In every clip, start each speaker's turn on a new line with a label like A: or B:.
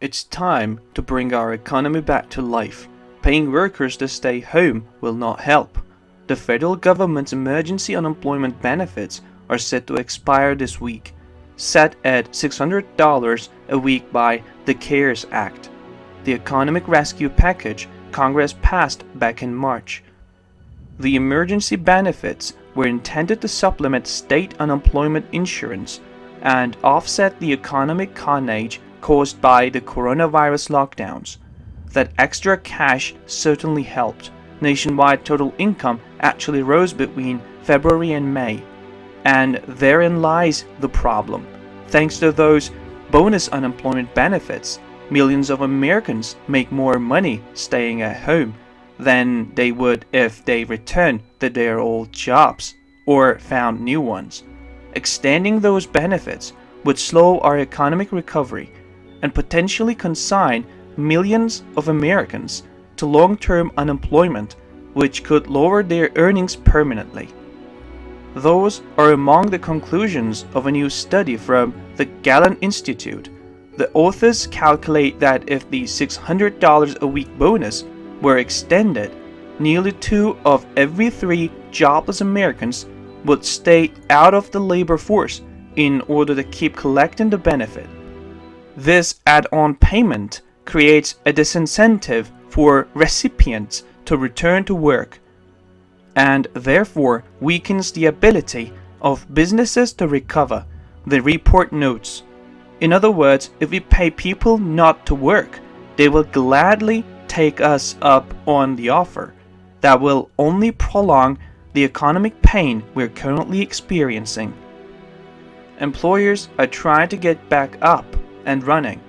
A: It's time to bring our economy back to life. Paying workers to stay home will not help. The federal government's emergency unemployment benefits are set to expire this week, set at $600 a week by the CARES Act, the economic rescue package Congress passed back in March. The emergency benefits were intended to supplement state unemployment insurance and offset the economic carnage caused by the coronavirus lockdowns. That extra cash certainly helped. Nationwide total income actually rose between February and May. And therein lies the problem. Thanks to those bonus unemployment benefits, millions of Americans make more money staying at home than they would if they returned to their old jobs or found new ones. Extending those benefits would slow our economic recovery and potentially consign millions of Americans to long-term unemployment, which could lower their earnings permanently. Those are among the conclusions of a new study from the Gallen Institute. The authors calculate that if the $600 a week bonus were extended, nearly 2 of every 3 jobless Americans would stay out of the labor force in order to keep collecting the benefit. This add-on payment creates a disincentive for recipients to return to work, and therefore weakens the ability of businesses to recover, the report notes. In other words, if we pay people not to work, they will gladly take us up on the offer. That will only prolong the economic pain we're currently experiencing. Employers are trying to get back up and running.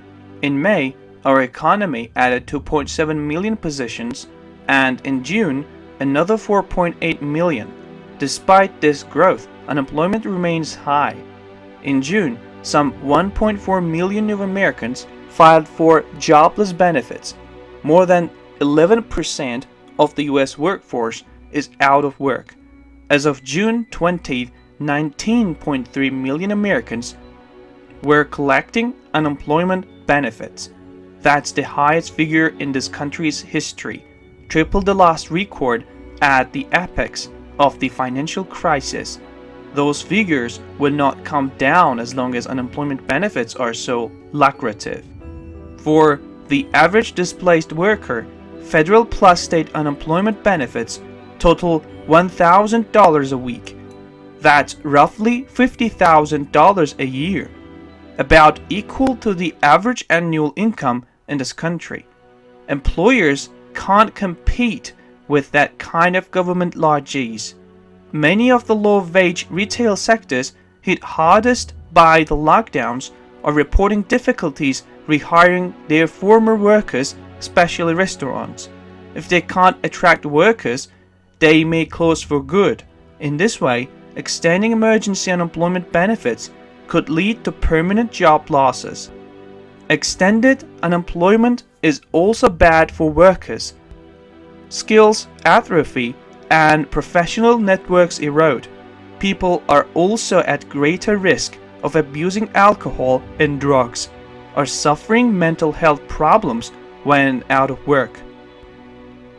A: In May, our economy added 2.7 million positions, and in June, another 4.8 million. Despite this growth, unemployment remains high. In June, some 1.4 million new Americans filed for jobless benefits. More than 11% of the U.S. workforce is out of work. As of June 20th, 19.3 million Americans were collecting unemployment benefits. That's the highest figure in this country's history, triple the last record at the apex of the financial crisis. Those figures will not come down as long as unemployment benefits are so lucrative. For the average displaced worker, federal plus state unemployment benefits total $1,000 a week. That's roughly $50,000 a year, about equal to the average annual income in this country. Employers can't compete with that kind of government largesse. Many of the low-wage retail sectors hit hardest by the lockdowns are reporting difficulties rehiring their former workers, especially restaurants. If they can't attract workers, they may close for good. In this way, extending emergency unemployment benefits could lead to permanent job losses. Extended unemployment is also bad for workers. Skills atrophy and professional networks erode. People are also at greater risk of abusing alcohol and drugs, are suffering mental health problems when out of work.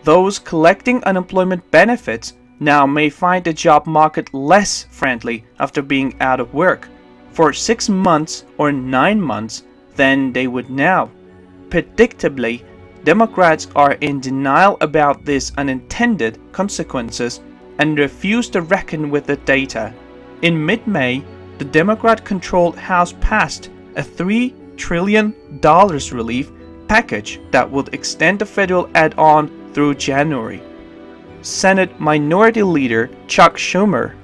A: Those collecting unemployment benefits now may find the job market less friendly after being out of work for 6 months or 9 months than they would now. Predictably, Democrats are in denial about these unintended consequences and refuse to reckon with the data. In mid-May, the Democrat-controlled House passed a $3 trillion relief package that would extend the federal add-on through January. Senate Minority Leader Chuck Schumer,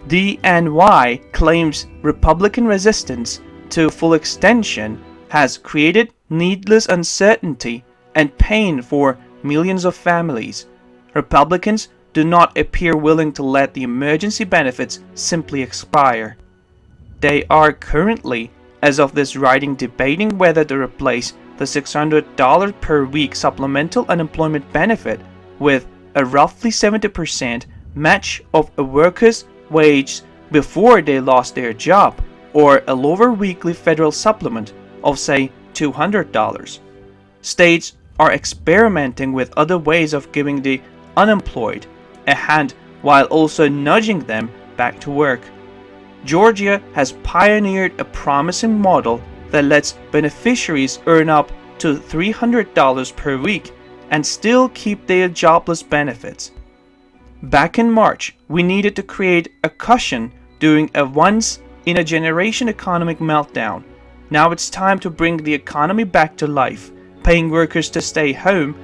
A: DNY, claims Republican resistance to full extension has created needless uncertainty and pain for millions of families. Republicans do not appear willing to let the emergency benefits simply expire. They are currently, as of this writing, debating whether to replace the $600 per week supplemental unemployment benefit with a roughly 70% match of a worker's wage before they lost their job, or a lower weekly federal supplement of say $200. States are experimenting with other ways of giving the unemployed a hand while also nudging them back to work. Georgia has pioneered a promising model that lets beneficiaries earn up to $300 per week and still keep their jobless benefits. Back in March, we needed to create a cushion during a once-in-a-generation economic meltdown. Now it's time to bring the economy back to life, paying workers to stay home,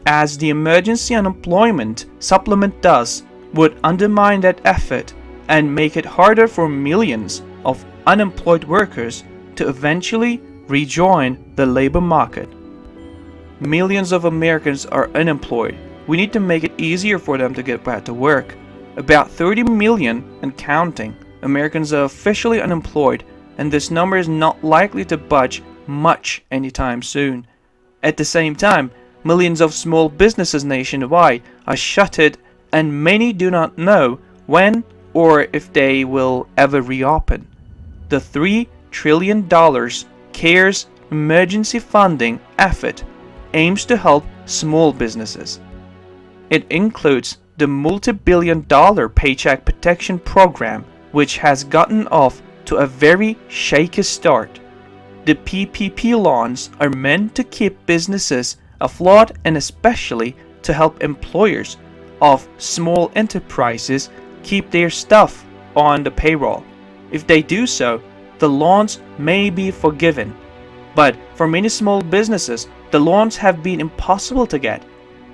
A: as the emergency unemployment supplement does, would undermine that effort and make it harder for millions of unemployed workers to eventually rejoin the labor market. Millions of Americans are unemployed. We need to make it easier for them to get back to work. About 30 million and counting Americans are officially unemployed, and this number is not likely to budge much anytime soon. At the same time, millions of small businesses nationwide are shuttered, and many do not know when or if they will ever reopen. The $3 trillion CARES emergency funding effort aims to help small businesses. It includes the multi-billion-dollar Paycheck Protection Program, which has gotten off to a very shaky start. The PPP loans are meant to keep businesses afloat and especially to help employers of small enterprises keep their staff on the payroll. If they do so, the loans may be forgiven. But for many small businesses, the loans have been impossible to get,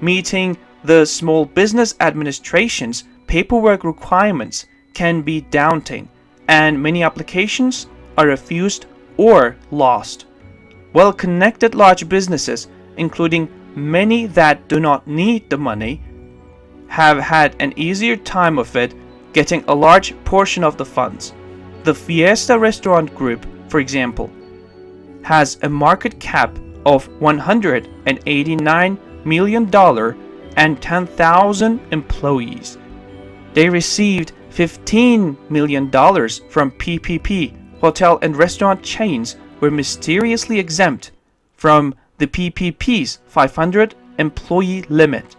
A: meeting the Small Business Administration's paperwork requirements can be daunting, and many applications are refused or lost. Well-connected large businesses, including many that do not need the money, have had an easier time of it getting a large portion of the funds. The Fiesta Restaurant Group, for example, has a market cap of $189 million and 10,000 employees. They received $15 million from PPP. Hotel and restaurant chains were mysteriously exempt from the PPP's 500 employee limit.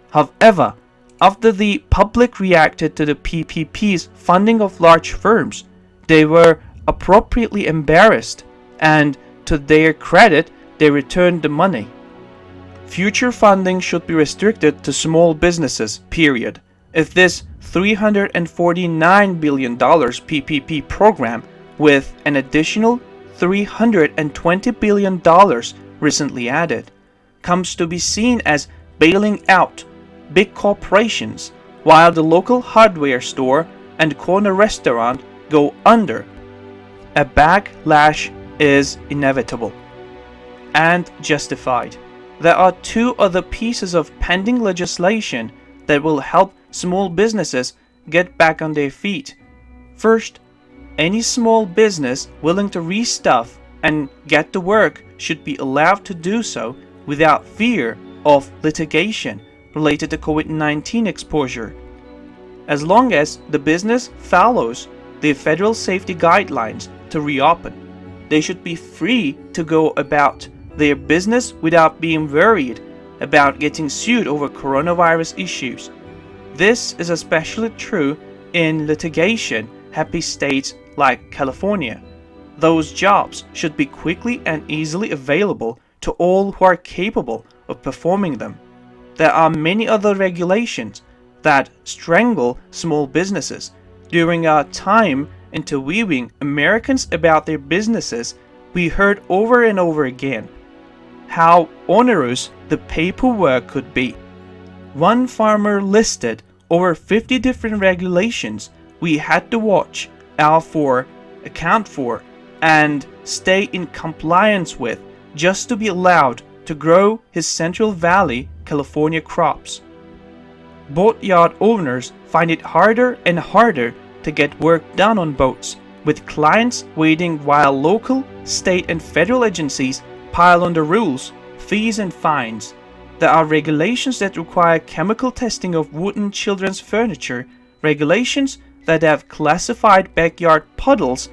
A: However, after the public reacted to the PPP's funding of large firms, they were appropriately embarrassed, and to their credit, they returned the money. Future funding should be restricted to small businesses, period. If this $349 billion PPP program, with an additional $320 billion recently added, comes to be seen as bailing out big corporations while the local hardware store and corner restaurant go under, a backlash is inevitable and justified. There are two other pieces of pending legislation that will help small businesses get back on their feet. First, any small business willing to restuff and get to work should be allowed to do so without fear of litigation related to COVID-19 exposure. As long as the business follows the federal safety guidelines to reopen, they should be free to go about their business without being worried about getting sued over coronavirus issues. This is especially true in litigation-happy states like California. Those jobs should be quickly and easily available to all who are capable of performing them. There are many other regulations that strangle small businesses. During our time interviewing Americans about their businesses, we heard over and over again how onerous the paperwork could be. One farmer listed over 50 different regulations we had to watch out for, account for, and stay in compliance with just to be allowed to grow his Central Valley, California crops. Boatyard owners find it harder and harder to get work done on boats, with clients waiting while local, state, and federal agencies pile on the rules, fees, and fines. There are regulations that require chemical testing of wooden children's furniture, regulations that have classified backyard puddles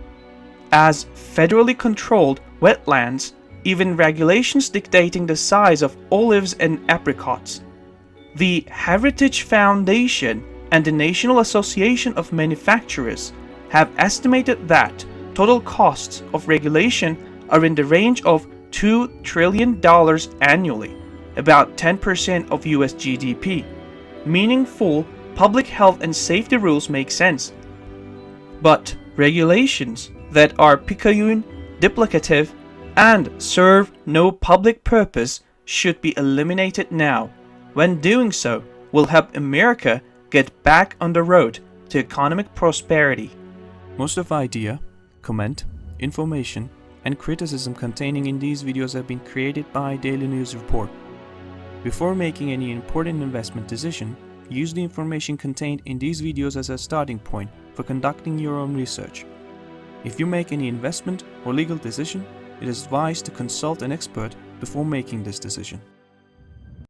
A: as federally controlled wetlands, even regulations dictating the size of olives and apricots. The Heritage Foundation and the National Association of Manufacturers have estimated that total costs of regulation are in the range of $2 trillion annually, about 10% of US GDP. Meaningful public health and safety rules make sense. But regulations that are picayune, duplicative, and serve no public purpose should be eliminated now. When doing so, will help America get back on the road to economic prosperity. Most of the idea, comment, information, and criticism containing in these videos have been created by Daily News Report. Before making any important investment decision, use the information contained in these videos as a starting point for conducting your own research. If you make any investment or legal decision, it is advised to consult an expert before making this decision.